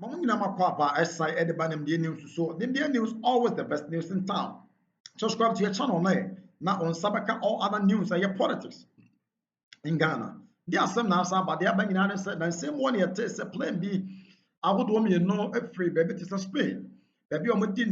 SI news. So the news always the best news in town. Subscribe to your channel now on Sabaka all other news and your politics in Ghana. There are some now, but they are banging out and said, and same one here says a plan B. I would want me to know a free baby to Spain. Baby, I'm with you,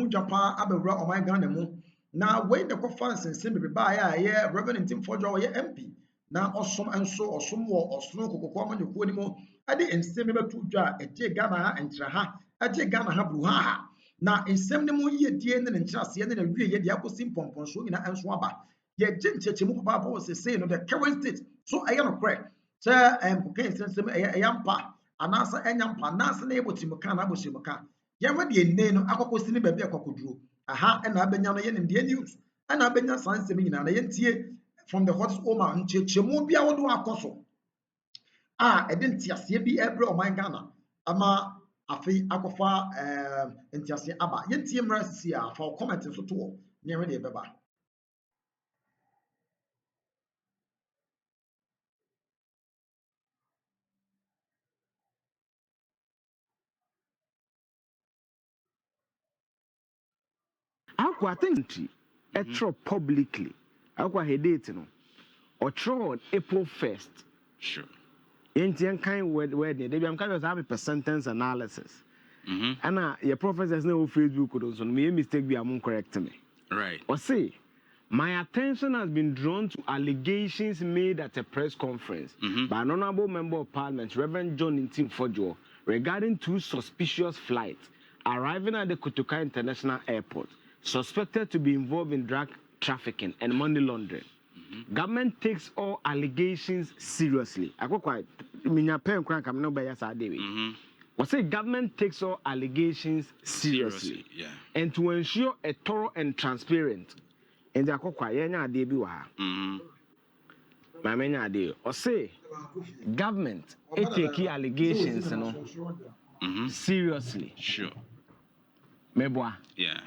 Japan, I'll be right on my Ghana. Now, wait the conference and simply by a Reverend Tim Forger, MP. Now, or some and so, or some more, or snow, Cocoa, you could more. I didn't say me to jar, a J Ghana and Traha, a J Ghana Habruha. Now, in some more year, dear, and just the end of the year, the apple simpon, showing and swabba. Yet, Jim Papa was saying of the current state. So I am correct. Sir, and Cocaine sends him a yampa, and answer and yampa, Nansen able to Mokana Bushimoka. Yamadi name of Akoko baby a cockadrew. Aha, and Abenya in the news. And Abenya San Semina, and Yentie from the hottest Oma and Chemobia would do a cosso. Ah, I didn't see a CB Ebro or my Ghana. Ama Afi Akofa and Tiasi Abba. Yentie Mercia for commenting so too. Near the Baba. I think publicly. Akwa he date no. Or on April 1st. Sure. Indian kind word they be am kind of have a sentence analysis. And your professors know Facebook could also me mistake be am correct me. Right. Or say my attention has been drawn to allegations made at a press conference by an honorable member of parliament, Reverend John Ntim Fojo, regarding two suspicious flights arriving at the Kotoka International Airport, suspected to be involved in drug trafficking and money laundering. Government takes all allegations seriously. I go quite. We say government takes all allegations seriously. Yeah. And to ensure a thorough and transparent. And I go quite. Or say government take allegations seriously. Sure. Meboa. Yeah.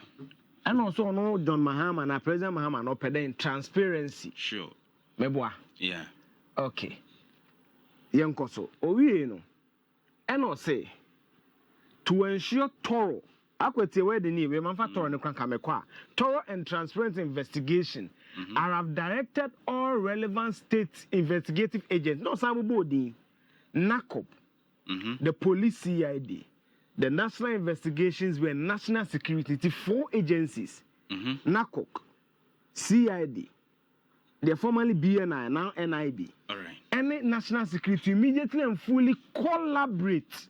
And also no John Mahama and President Mahama no pede transparency. Sure. Meboa. Yeah. Okay. Yankoso. Owie no. And I say to ensure thorough. Akwete where the need we manfa thorough ne kwanka mekwa. Thorough and transparent investigation. I have directed all relevant state investigative agents. No samubodi. NACOP. The police CID. The National Investigations were National Security, 4 agencies, NACOC, CID, they're formerly BNI, now NIB. All right. Any national security immediately and fully collaborate.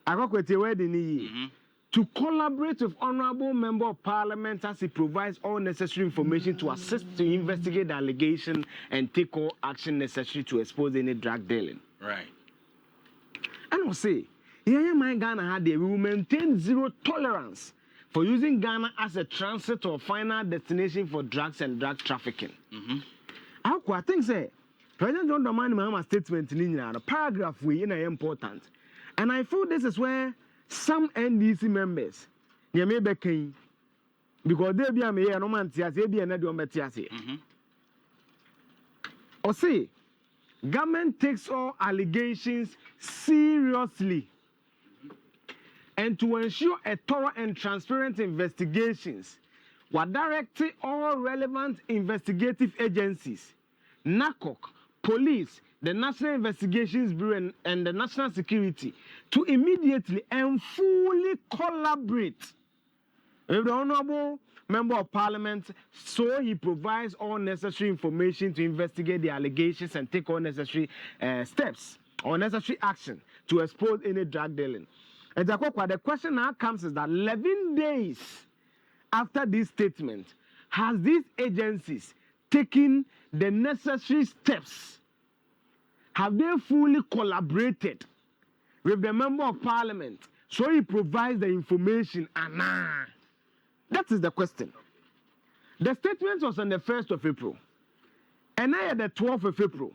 To collaborate with Honorable Member of Parliament as he provides all necessary information to assist to investigate the allegation and take all action necessary to expose any drug dealing. Right. And I'll say, yeah, my Ghana had we will maintain zero tolerance for using Ghana as a transit or final destination for drugs and drug trafficking. I think say President John Dramani Mahama statement in the paragraph we in important, and I feel this is where some NDC members they may be keen because they be a me no man tia say be another one tia say. Or say government takes all allegations seriously. And to ensure a thorough and transparent investigations, we're directing all relevant investigative agencies, NACOC, police, the National Investigations Bureau, and the National Security to immediately and fully collaborate with the Honorable Member of Parliament so he provides all necessary information to investigate the allegations and take all necessary steps or necessary action to expose any drug dealing. And the question now comes is that 11 days after this statement, has these agencies taken the necessary steps? Have they fully collaborated with the Member of Parliament so he provides the information? That is the question. The statement was on the 1st of April, and I had the 12th of April.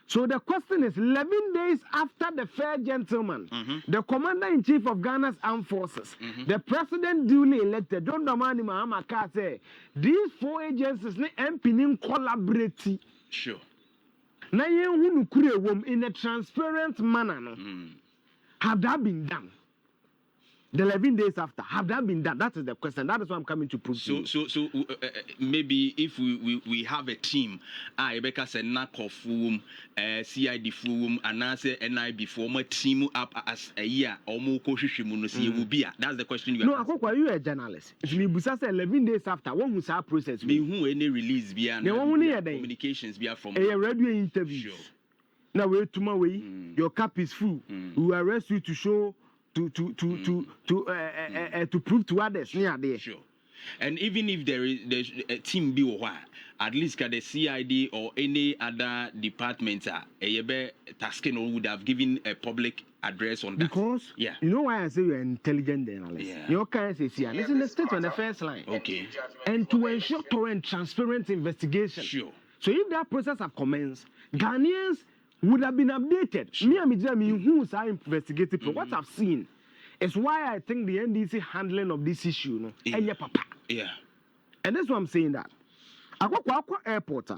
So the question is, 11 days after the fair gentleman, the Commander-in-Chief of Ghana's Armed Forces, the President duly elected, John Dramani Mahama say, these 4 agencies MP collaborate. Sure. Na in a transparent manner. Have that been done? The 11 days after, have that been done? That is the question. That is what I'm coming to prove to you. So maybe if we have a team, Rebecca said NACO forum, CID forum, and I say NIB forum, a team up as a year or more cautious, will be. That's the question you are. No, are you a journalist? If you say 11 days after, what was our process? Me who any release beyond communications beyond from a radio interview. Sure. Now wait tomorrow, your cap is full. We will arrest you to show. To prove to others near there. Sure. And even if there's a team be or at least the CID or any other department tasking or would have given a public address on that. Because you know why I say you're an intelligent analyst. Yeah. Your kind say listen, let's stay on the first line. Okay. And to ensure thorough and transparent investigation. Sure. So if that process have commenced, Ghanaians would have been updated. Sure. Me, who's our investigative what I've seen is why I think the NDC handling of this issue, papa. Yeah. And that's why I'm saying that. I go airport.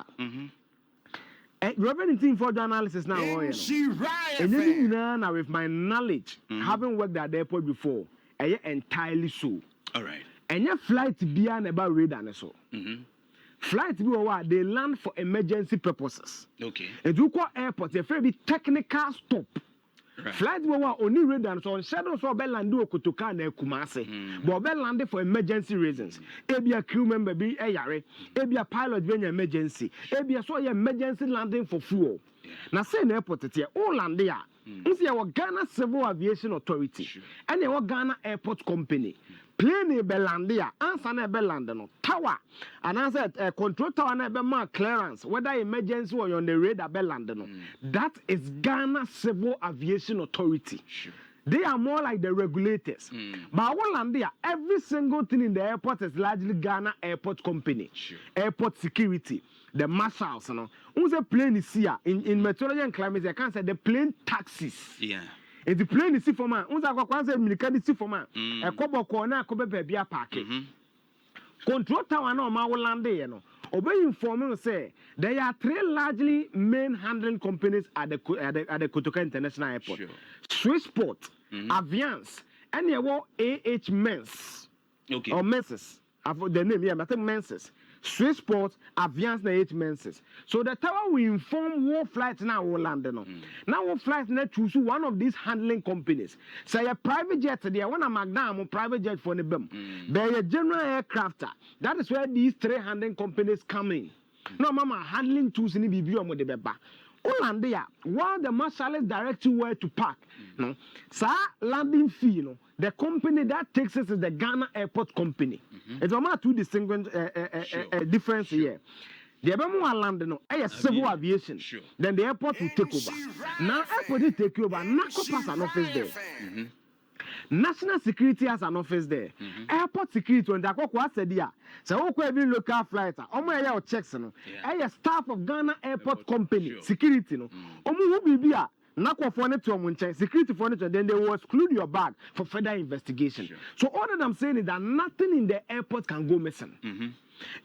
Reverend team for analysis now. And with my knowledge, having worked at the airport before, entirely so. All right. And your flight beyond about radar so. Flight they land for emergency purposes. Okay. And you call airport, a very technical stop. Right. Flight only radar so on shadow so be land do Kotoka na Kumasi. But be landed for emergency reasons. Ebi a crew member be yare, ebi a pilot be an emergency, ebi a so emergency landing for fuel. Now say na airport here, all land there. See our Ghana Civil Aviation Authority and our Ghana Airport Company. Plane be land there, answer na be land no tower. And answer control tower na be mark clearance whether emergency or on the radar be land no. That is Ghana Civil Aviation Authority. Sure. They are more like the regulators. But our land there, every single thing in the airport is largely Ghana Airport Company. Sure. Airport security, the marshals, you know. Who's a plane is here in meteorology and climate? I can't say the plane taxis. Yeah. If the plane is for man, who's a kwanza military for man? A kobo corner, kobe baby a park. Control tower no ma land there, no. Obey informing say there are three largely main handling companies at the Kotoka International Airport. Sure. Swissport, Aviance, and there were AH Mens. Okay. Or Menses. I forgot the name, I think Menses. Swissport, Aviance, and AH Menses. So the tower will inform what flights now will land. Now what flights now choose one of these handling companies. Say a private jet there, one a Magnum private jet for the BEM. They're a general aircrafter. That is where these three handling companies come in. No, mama, handling tools in the BBM with the beba. All there, while the marshal direct you where to park. No, sir, landing fee, you know, the company that takes us is the Ghana Airport Company. It's almost two distinct difference here. The Abamu land, no, civil aviation. Sure. Then the airport will take over. Now, airport will take over. NACO has an office there. National security has an office there. Airport security, when the Akoko said, yeah, so every local flight, Omo checks, no, staff of Ghana Airport Company, security, no, Omo will be NACO for to security furniture, then they will exclude your bag for further investigation. Sure. So all that I'm saying is that nothing in the airport can go missing.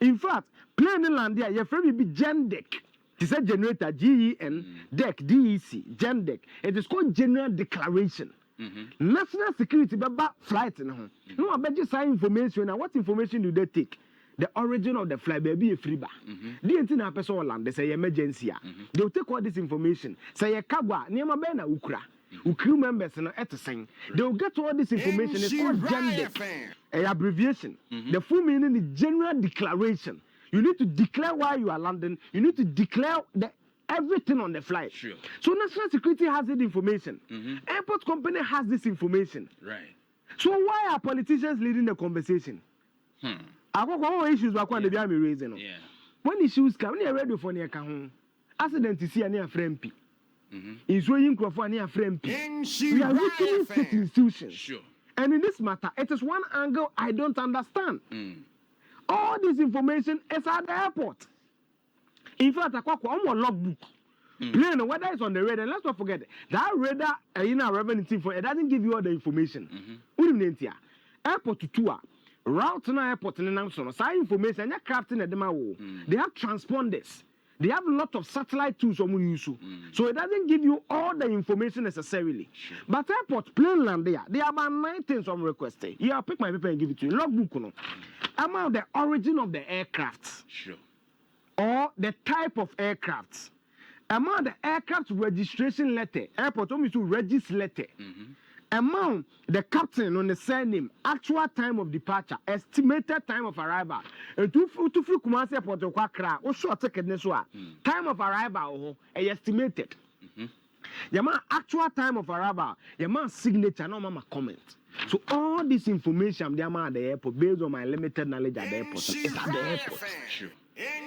In fact, plane in land there, your friend will be GenDec. It's a generator, GEN, DEC, DEC, GenDec. It is called General Declaration. National security, but flight. No, I bet you sign information. Now, what information do they take? The origin of the flight, baby, a free bar. The entire person land, they say emergency. They'll take all this information. Say a kabwa, near my bena ukra. Crew members at the same. They'll get all this information. It's called GenDec, an abbreviation. The full meaning is General Declaration. You need to declare why you are landing. You need to declare everything on the flight. Sure. So national security has this information. Airport company has this information. Right. So why are politicians leading the conversation? I got all issues back when they be raising. Yeah. When issues come, they are ready for near kahun. Accident to see a near friend P. In swaying for near friend P. We are weakening state institutions. Sure. And in this matter, it is one angle I don't understand. All this information is at the airport. In fact, I got one logbook. Plane, whether it's on the radar, let's not forget that radar in our revenue team for it doesn't give you all the information. Airport to tour, route to airport in the same information. They're crafting a demo. They have transponders. They have a lot of satellite tools on use. So it doesn't give you all the information necessarily. Sure. But airport, plane land there are about 9 things I'm requesting. Yeah, I'll pick my paper and give it to you. Logbook. No. About the origin of the aircraft. Sure. Or the type of aircraft. Among the aircraft registration letter, airport only to register letter. Among the captain on the surname, actual time of departure, estimated time of arrival. And to free Kumasi Airport to Kwakra, or short ticket time of arrival, estimated. Yama actual time of arrival, Yama signature, no mama comment. So all this information, they are at the airport based on my limited knowledge at the airport. It's at the airport. Sure.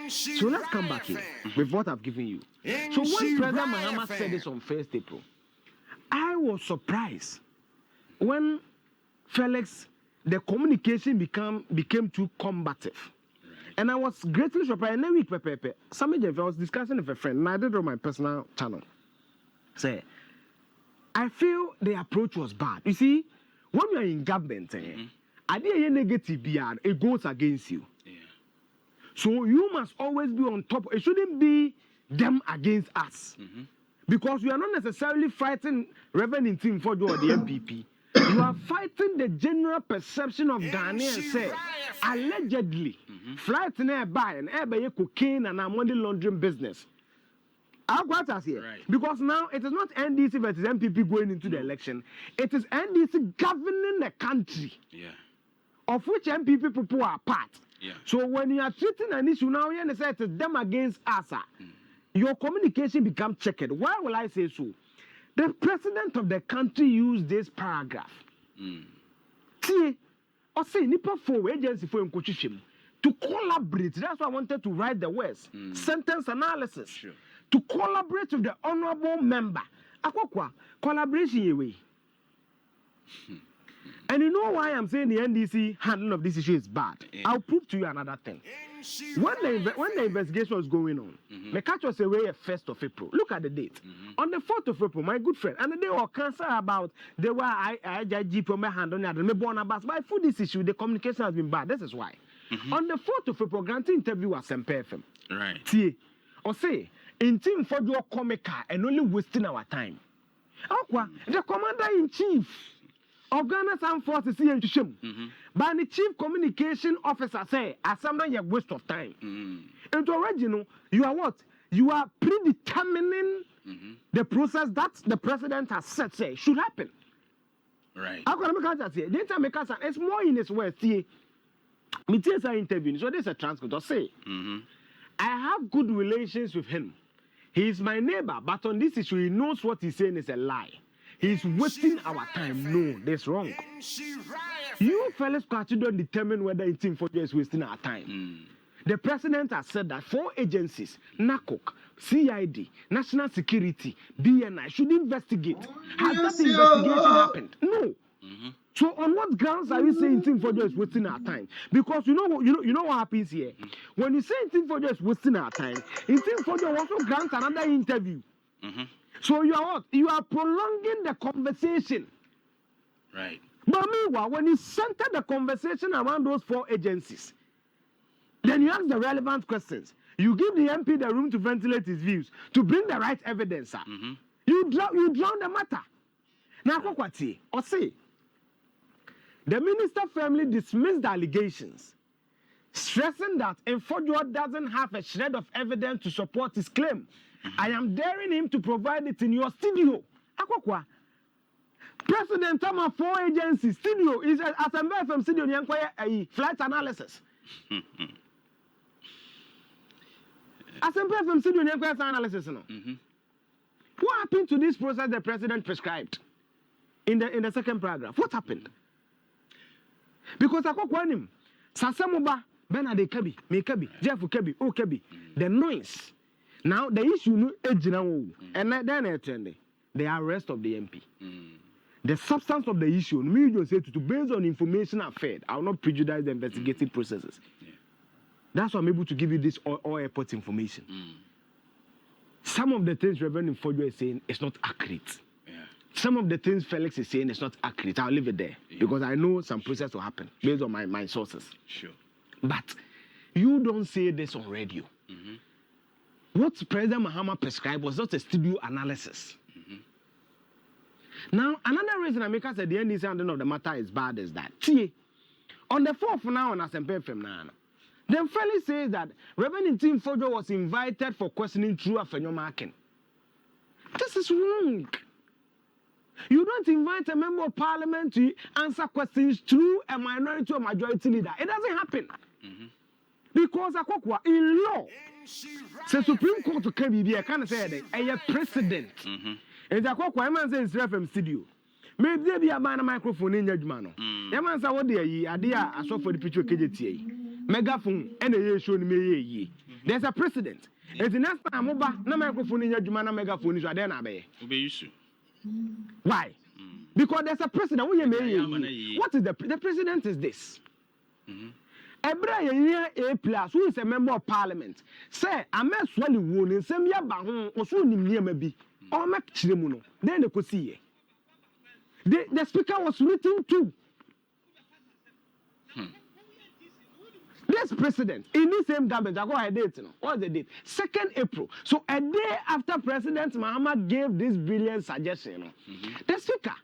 So let's come back here with what I've given you. So when President Mahama said this on 1st April, I was surprised when Felix, the communication became too combative. Right. And I was greatly surprised. And then week, I was discussing with a friend, and I did it on my personal channel. Say, I feel the approach was bad. You see, when you're in government, negative BR, it goes against you. So you must always be on top. It shouldn't be them against us. Because we are not necessarily fighting Reverend Team for the MPP. You are fighting the general perception of Ghanaians, say, allegedly, flight nearby and air cocaine and money laundering business. I've got us here. Right. Because now it is not NDC versus MPP going into the election. It is NDC governing the country. Of which MPP people are part. So when you are treating an issue now, you say it is them against us. Your communication becomes checked. Why will I say so? The president of the country used this paragraph. See, or say nipa for agency for to collaborate. That's why I wanted to write the words. Sentence analysis. Sure. To collaborate with the honorable member. Akokwa, collaboration way. And you know why I'm saying the NDC handling of this issue is bad? I'll prove to you another thing. When the investigation was going on, the catch was away at 1st of April. Look at the date. On the 4th of April, my good friend, and they were concerned about they were IJG from my hand on the bus. But for this issue, the communication has been bad. This is why. On the 4th of April, granting interview was MPFM. Right. See, or say, in team for your comic and only wasting our time. The commander-in-chief of Ghana's armed forces here in Chishim. But the chief communication officer say, as something a waste of time. And already, you are what? You are predetermining the process that the president has said should happen. Right. How can I make say? It's more in his words. Me take an interview. So there's a transcript. I'll say, I have good relations with him. He is my neighbor, but on this issue, he knows what he's saying is a lie. He's wasting our time. No, that's wrong. You fellas don't determine whether it's in for is wasting our time. The president has said that 4 agencies, NACOC, CID, National Security, BNI, should investigate. Has that investigation happened? No. So on what grounds are you saying Team for is wasting our time? Because you know what happens here. When you say Team for is wasting our time, Team for also grants another interview. So you are what? You are prolonging the conversation. Right. But meanwhile, when you center the conversation around those 4 agencies, then you ask the relevant questions. You give the MP the room to ventilate his views, to bring the right evidence. You drown the matter. Now, or say, the minister firmly dismissed the allegations, stressing that Infodua doesn't have a shred of evidence to support his claim. I am daring him to provide it in your studio. Akokwa. President Tama 4 agencies studio is as a FM studio a flight analysis. As a FM studio analysis. What happened to this process the president prescribed in the second paragraph? What happened? Because Akokwa him Sasamuba Benade Kabi, Mekabi, Jeff Kabi, O Kabi, the noise. Now the issue and then the arrest of the MP. The substance of the issue, me just say to based on information I've fed, I will not prejudice the investigative processes. That's why I'm able to give you this all airport information. Some of the things Reverend Infodua is saying is not accurate. Some of the things Felix is saying is not accurate. I'll leave it there because I know some process will happen based on my sources. Sure. But you don't say this on radio. what President Mahama prescribed was just a studio analysis. Now, another reason I make us at the NDC handling of the matter is bad is that on the 4th now on Asempe from now, then Felix says that Reverend Tim Fojo was invited for questioning through Afenyo Markin. This is wrong. You don't invite a member of parliament to answer questions through a minority or majority leader. It doesn't happen. Because in law, the Supreme Court can be a kind of say a precedent. And the Akokwa man says from studio. Maybe there be a man a microphone in your man. The man said, what dear ye, idea, I saw for the picture KJTA. Megaphone, and a show me ye. There's a precedent. It's the next time, no microphone in your man, megaphone is then obey. Why? Because there's a precedent. What is the precedent is this? A plus who is a member of parliament. Say, I met Swally Woon in some year bahon or soon near maybe. Or make Chimuno. Then they could see it. The speaker was written to. This president in the same government, I go ahead date. What's the date? 2nd April. So a day after President Mahama gave this brilliant suggestion, the speaker,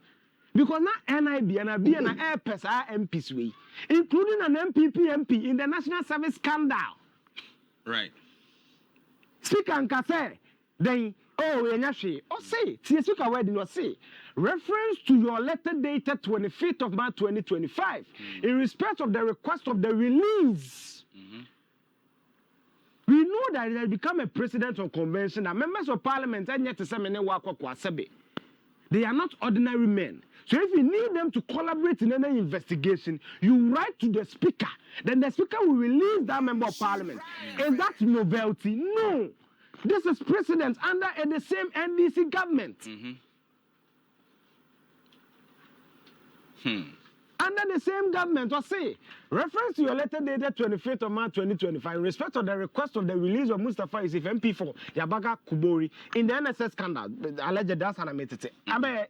because now NIB and AirPS are MPs way, including an MP in the National Service scandal. Right. Speaker and say, then say, speaker wedding or say, reference to your letter dated 25th of March 2025 in respect of the request of the release. We know that it has become a precedent of convention and members of parliament and yet they are not ordinary men. So if you need them to collaborate in any investigation, you write to the speaker. Then the speaker will release that member of parliament. Is that novelty? No. This is precedent under the same NDC government. Under the same government, or say, reference to your letter dated 25th of March 2025 in respect of the request of the release of Mustafa Yusuf MP4 Yabaga Kubori in the NSS scandal, alleged that's how I made it. I'm A+.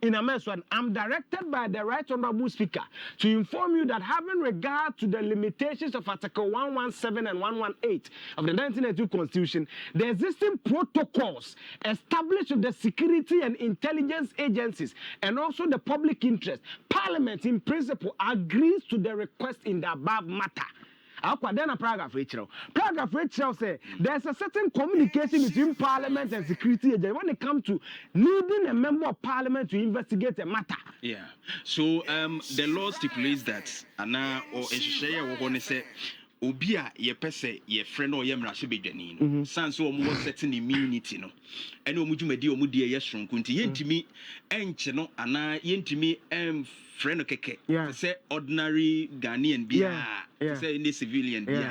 In a mess one, I'm directed by the Right Honorable Speaker to inform you that having regard to the limitations of Article 117 and 118 of the 1982 Constitution, the existing protocols established with the security and intelligence agencies and also the public interest, Parliament in principle agrees to the request in the above matter. Then a paragraph Rachel. Paragraph Rachel says there's a certain communication between Parliament and security agents when it comes to needing a member of Parliament to investigate a matter. Yeah. So the law stipulates that Anna or Eshaya were going to say Obia ye pese ye friend or yemra should be Janine. Sanso more certain immunity no. And Omujumedi Omudia Yeshron Kunti Yentimi Encheno Anna Yentimi friend of Keke. Say ordinary Ghanaian be say in the civilian be.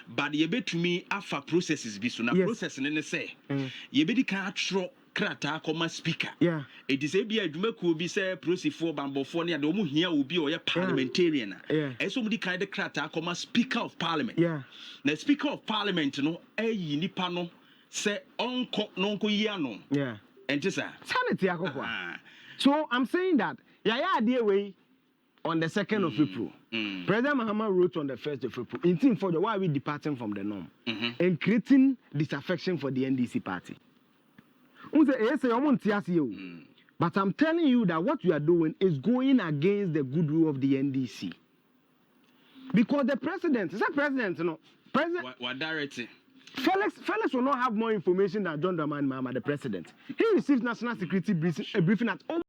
But ye bet to me afa processes be so na process and say ye be can't throw krata koma speaker. It is a be a Dumeku be say proceed for Bambofonia, the Omu here will be or a parliamentarian. And somebody kind of krata koma speaker of parliament. The speaker of parliament no nipano say onko nonko yano. And just sanity. So I'm saying that idea way on the 2nd of April. President Mahama wrote on the 1st of April. In team for the why we departing from the norm and creating disaffection for the NDC party. But I'm telling you that what you are doing is going against the goodwill of the NDC. Because the president, is that president, President. Felix will not have more information than John Dramani Mahama, the president. He received national security briefing at